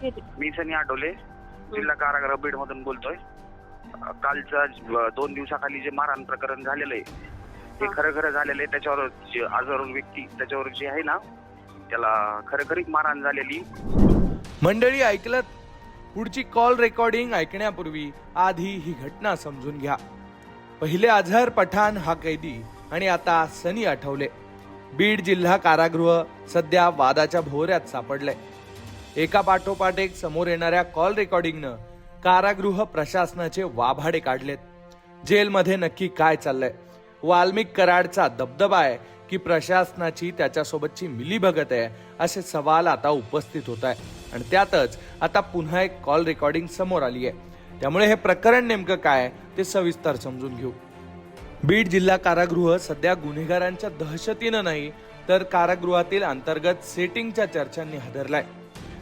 मी सनी आठवले, जिल्हा कारागृह बीड मधून बोलतोय. कालचा 2 दिवसाखाली जे मारहाण प्रकरण झालेलं आहे हे खरं झालेलं आहे. त्याच्यावर हजारो व्यक्ती त्याच्यावर जे आहे ना त्याला खरखरीत मारहाण झालेली. मंडळी ऐकलत, पुढची कॉल रेकॉर्डिंग ऐकण्यापूर्वी आधी ही घटना समजून घ्या. पहिले अझहर पठाण हा कैदी आणि आता सनी आठवले. बीड जिल्हा कारागृह सध्या वादाच्या भोवऱ्यात सापडले. एका पाठोपाठ एक समोर येणाऱ्या कॉल रेकॉर्डिंगनं कारागृह प्रशासनाचे वाभाडे काढलेत. जेलमध्ये नक्की काय चाललंय? वाल्मिक कराडचा दबदबा आहे की प्रशासनाची त्याच्यासोबतची मिलीभगत आहे, असे सवाल आता उपस्थित होत आहे. आणि त्यातच आता पुन्हा एक कॉल रेकॉर्डिंग समोर आली आहे. त्यामुळे हे प्रकरण नेमकं काय ते सविस्तर समजून घेऊ. बीड जिल्हा कारागृह सध्या गुन्हेगारांच्या दहशतीनं नाही तर कारागृहातील अंतर्गत सेटिंगच्या चर्चांनी हादरलाय.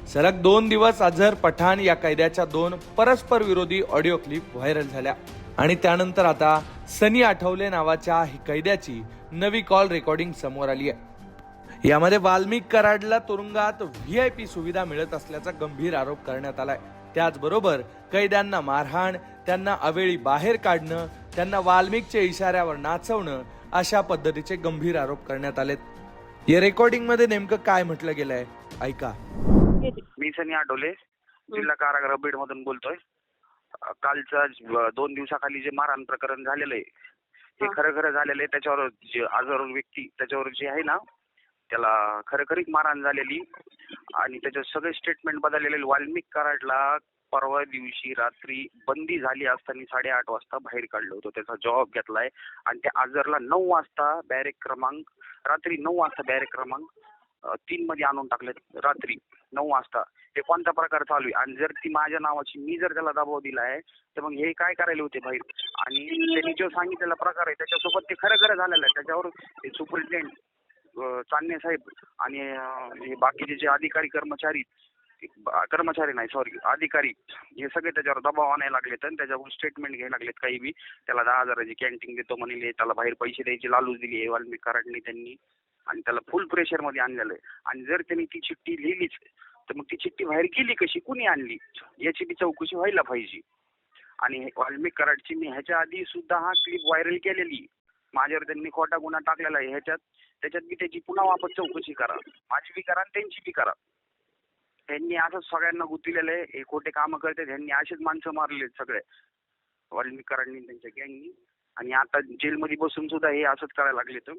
सलग 2 दिवस अझहर पठाण या कैद्याच्या 2 परस्पर विरोधी ऑडिओ क्लिप व्हायरल झाल्या आणि त्यानंतर आता सनी आठवले नावाच्या कैद्याची नवी कॉल रेकॉर्डिंग समोर आली आहे. यामध्ये वाल्मिक कराडला तुरुंगात VIP सुविधा मिळत असल्याचा गंभीर आरोप करण्यात आलाय. त्याचबरोबर कैद्यांना मारहाण, त्यांना अवेळी बाहेर काढणं, त्यांना वाल्मिकच्या इशाऱ्यावर नाचवणं अशा पद्धतीचे गंभीर आरोप करण्यात आलेत. या रेकॉर्डिंग मध्ये नेमकं काय म्हटलं गेलंय ऐका. मी सनी आठवले, जिल्हा कारागृह बीड मधून बोलतोय. कालचा 2 दिवसाखाली जे मारहाण प्रकरण झालेलं आहे हे खरं झालेलं आहे. त्याच्यावर हजारो व्यक्ती त्याच्यावर जे आहे ना त्याला खरखरीत मारहाण झालेली आणि त्याचे सगळे स्टेटमेंट बदललेले. वाल्मिक कराडला परवा दिवशी रात्री बंदी झाली असताना 8:30 वाजता बाहेर काढलं होतं. त्याचा जॉब घेतलाय आणि त्या अझरला 9 वाजता बॅरेक क्रमांक रात्री 9 वाजता बॅरेक क्रमांक 3 मध्ये आणून टाकले. रात्री 9 वाजता हे कोणता प्रकार चालू आहे? आणि जर ती माझ्या नावाची मी जर त्याला दबाव दिलाय तर मग हे काय करायला होते बाहेर? आणि त्यांनी जो सांगितलेला प्रकार आहे त्याच्यासोबत ते खरं झालेलं आहे. त्याच्यावर सुपरिटेंडेंट चांदणे साहेब आणि हे बाकीचे जे अधिकारी कर्मचारी अधिकारी हे सगळे त्याच्यावर दबाव आणायला लागलेत आणि त्याच्यावर स्टेटमेंट घ्यायला लागलेत. काही बी त्याला 10,000ची कॅन्टीन देतो म्हणले, त्याला बाहेर पैसे द्यायची लालूच दिली आहे वाल्मिक कराडने त्यांनी आणि त्याला फुल प्रेशर मध्ये आणलेलं आहे. आणि जर त्यांनी ती चिठ्ठी लिहिलीच तर मग ती चिठ्ठी बाहेर गेली कशी, कुणी आणली याची बी चौकशी व्हायला पाहिजे. आणि वाल्मिक कराडची मी ह्याच्या आधी सुद्धा हा क्लिप व्हायरल केलेली. माझ्यावर त्यांनी खोटा गुन्हा टाकलेला आहे. त्याच्यात बी त्याची पुन्हा वापस चौकशी करा. माझी बी करा आणि त्यांची बी करा. त्यांनी असंच सगळ्यांना गुंतलेलं आहे. हे खोटे कामं करते, त्यांनी असेच माणसं मारले सगळे वाल्मिक कराडनी त्यांच्या गँगनी. आणि आता जेलमध्ये बसून सुद्धा हे असंच करायला लागलेत.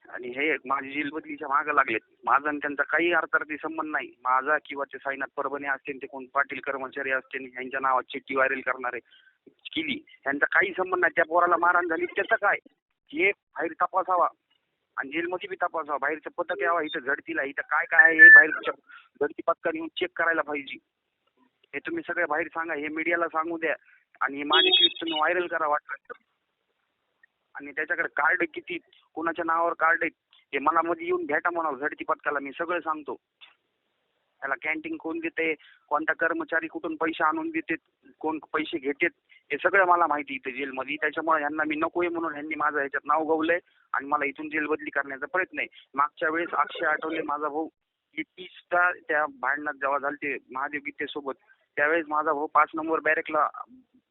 आणि हे माझी जेल बदलीच्या मागं लागलेत. माझा आणि त्यांचा काही अर्थार्थी संबंध नाही. माझा किंवा ते साईनाथ परभणी असतील, ते कोण पाटील कर्मचारी असतील, यांच्या नावात चिठ्ठी व्हायरल करणारे केली, यांचा काही संबंध नाही. त्या पोराला मारहाण झाली त्याचं काय हे बाहेर तपासावा आणि जेलमध्ये बी तपासावा. बाहेरचं पथक यावा इथं झडतीला. इथं काय आहे हे बाहेरच्या झडती पथकाने येऊन चेक करायला पाहिजे. हे तुम्ही सगळे बाहेर सांगा, हे मीडियाला सांगू द्या आणि हे माझे क्लिप तुम्ही व्हायरल करा वाटलं. आणि त्याच्याकडे कार्ड किती, कोणाच्या नावावर कार्ड आहेत हे मला मध्ये येऊन भेटा म्हणावं झडती पथकाला. मी सगळं सांगतो. त्याला कॅन्टीन कोण देते, कोणता कर्मचारी कुठून पैसे आणून देते, कोण पैसे घेतात, हे सगळं मला माहिती इथे जेलमध्ये. त्याच्यामुळे ह्यांना मी नकोय म्हणून ह्यांनी माझं ह्याच्यात नाव गवलंय आणि मला इथून जेल बदली करण्याचा प्रयत्न आहे. मागच्या वेळेस अक्षय आठवले माझा भाऊ 30टा त्या भांडणात जेव्हा झालते महादेव गीतेसोबत, त्यावेळेस माझा भाऊ 5 नंबर बॅरेकला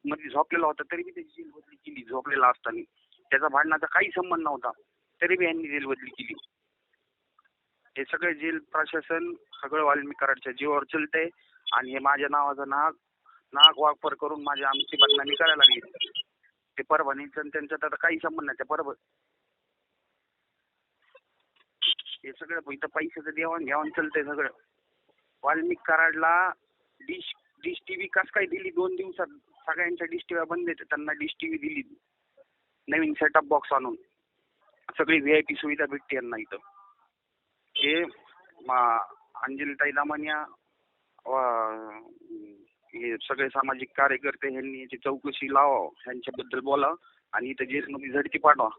मध्ये झोपलेला होता, तरी बी त्याची जेल बदली केली झोपलेला असताना. त्याचा भांडणाचा काही संबंध नव्हता, तरी बी यांनी जेल बदली केली. हे सगळे जेल प्रशासन सगळं वाल्मिक कराडच्या जीवावर चलतंय आणि हे माझ्या नावाचा नाक वापर करून माझी आमची बदनामी करायला लागली. ते परभणीचं त्यांचा तर काही संबंध नाही. त्या हे सगळं इथं पैशाचं देवाण घेवाण चलतंय सगळं. वाल्मिक कराडला डिश टीव्ही कसं काय दिली 2 दिवसात? सगळ्यांच्या डिश टीव्ही बंद आहेत, त्यांना डिश टीव्ही दिली नवीन सेटअप बॉक्स आणून. सगळी VIP सुविधा भेटते यांना इथं. हे अंजलीताई दामनिया हे सगळे सामाजिक कार्यकर्ते ह्यांनी याची चौकशी लावा, ह्यांच्याबद्दल बोला आणि इथं जेलमध्ये झडती पाठवा.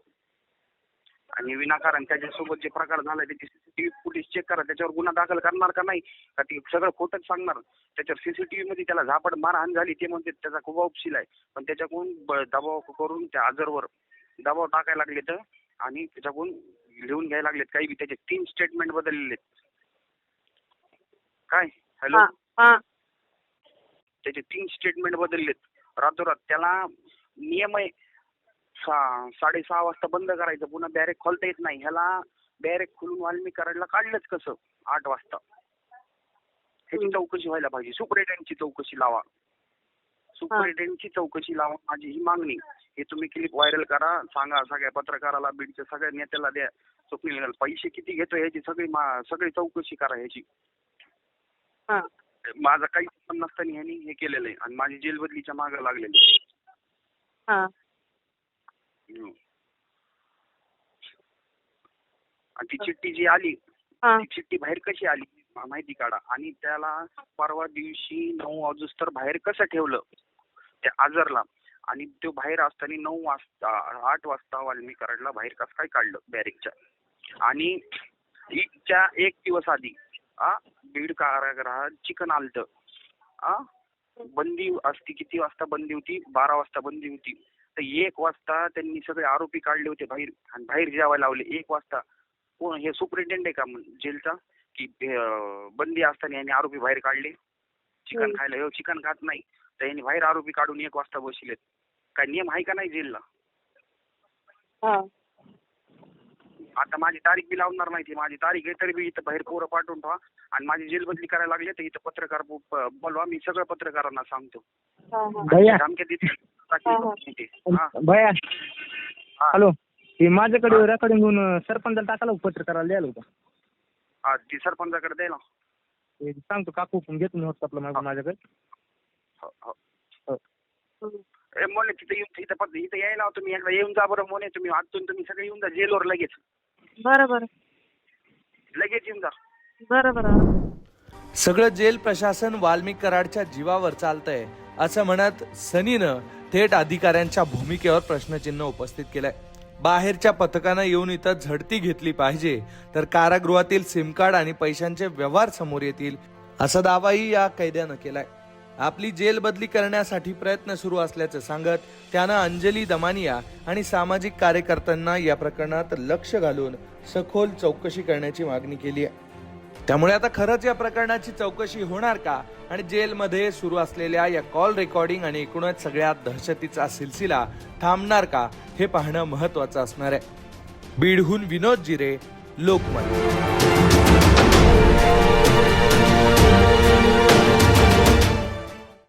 आणि विनाकारण त्याच्यासोबत जे प्रकार झाला त्याची CCTV फुटेज चेक करा. त्याच्यावर गुन्हा दाखल करणार का नाही का ते सगळं खोटंच सांगणार? त्याच्यावर CCTV मध्ये त्याला झापड मारहाण झाली ते म्हणते त्याचा खूप उपशील आहे, पण त्याच्याकडून दबाव करून त्या अझरवर दबाव टाकायला लागले तर आणि त्याच्याकडून लिहून घ्यायला लागलेत. काही बी त्याचे 3 स्टेटमेंट बदललेले काय हॅलो, हा हा त्याचे 3 स्टेटमेंट बदललेत रातोरात. त्याला नियम आहे 6:30 वाजता बंद करायचं, पुन्हा बॅरेक खोलता येत नाही. ह्याला बॅरेक खोलून वाल्मिक कराडला काढलंच कसं 8 वाजता? ह्याची चौकशी व्हायला पाहिजे. सुपरिटेंडंटची चौकशी लावा, सुपरिटेंडंटची चौकशी लावा, माझी ही मागणी. हे तुम्ही क्लिप व्हायरल करा, सांगा सगळ्या पत्रकाराला, बीडच्या सगळ्या नेत्याला द्या. स्वप्नील पैसे किती घेतो ह्याची सगळी चौकशी करा ह्याची. माझा काही संबंध नसताना ह्यांनी हे केलेलं आहे आणि माझी जेल बदलीच्या मागे लागलेली. आणि ती चिठ्ठी जी आली, ती चिठ्ठी बाहेर कशी आली माहिती काढा. आणि त्याला परवा दिवशी 9 वाजता बाहेर कसं ठेवलं त्या आजरला, आणि तो बाहेर असताना 9 वाजता 8 वाजता वाल्मिक कराडला बाहेर कसं काय काढलं बॅरेकच्या. आणि ईदच्या 1 दिवस आधी बीड कारागृहात चिकन आलतं. बंदी असती, किती वाजता बंदी होती? 12 वाजता बंदी होती. तर 1 वाजता त्यांनी सगळे आरोपी काढले होते बाहेर आणि बाहेर जेवायला लावले 1 वाजता. कोण हे सुपरिटेंडेंट आहे का जेलचा की बंदी असताना यांनी आरोपी बाहेर काढले चिकन खायला? हे चिकन खात नाही तर यांनी बाहेर आरोपी काढून 1 वाजता बसलेत. काय नियम आहे का नाही जेलला? आता माझी तारीख बी लावणार नाही, ती माझी तारीख आहे तरी बी इथं बाहेर पोरं पाठवून ठेवा आणि माझी जेल बदली करायला लागले तर इथं पत्रकार बोलवा. मी सगळ्या पत्रकारांना सांगतो. धमक्या देते. भैया हॅलो, हे माझ्याकडे रेकॉर्डिंग घेऊन सरपंचाला टाकायला पत्रकाराला द्यायला होतं. ती सरपंचाकडे द्यायला सांगतो, काकू घेतो मी व्हॉट्सअपला माझ्याकडे. मोने इथं यायला तुम्ही एकदा येऊन जा बरं. मोने तुम्ही आतून तुम्ही सगळे येऊन जा जेलवर लगेच. बरं लगेच येऊन जा. बरं. सगळं जेल प्रशासन वाल्मिक कराडच्या जीवावर चालतंय असं म्हणत सनीनं थेट अधिकाऱ्यांच्या भूमिकेवर प्रश्नचिन्ह उपस्थित केलंय. बाहेरच्या पथकानं येऊन इथं झडती घेतली पाहिजे तर कारागृहातील सिम कार्ड आणि पैशांचे व्यवहार समोर येतील असा दावाही या कैद्यानं केलाय. आपली जेल बदली करण्यासाठी प्रयत्न सुरू असल्याचं सांगत त्यानं अंजली दमानिया आणि सामाजिक कार्यकर्त्यांना या प्रकरणात लक्ष घालून सखोल चौकशी करण्याची मागणी केली आहे. त्यामुळे आता खरंच या प्रकरणाची चौकशी होणार का आणि जेलमध्ये सुरू असलेल्या या कॉल रेकॉर्डिंग आणि एकूणच सगळ्या दहशतीचा सिलसिला थांबणार का हे पाहणं महत्वाचं असणार आहे. बीडहून विनोद जिरे, लोकमत.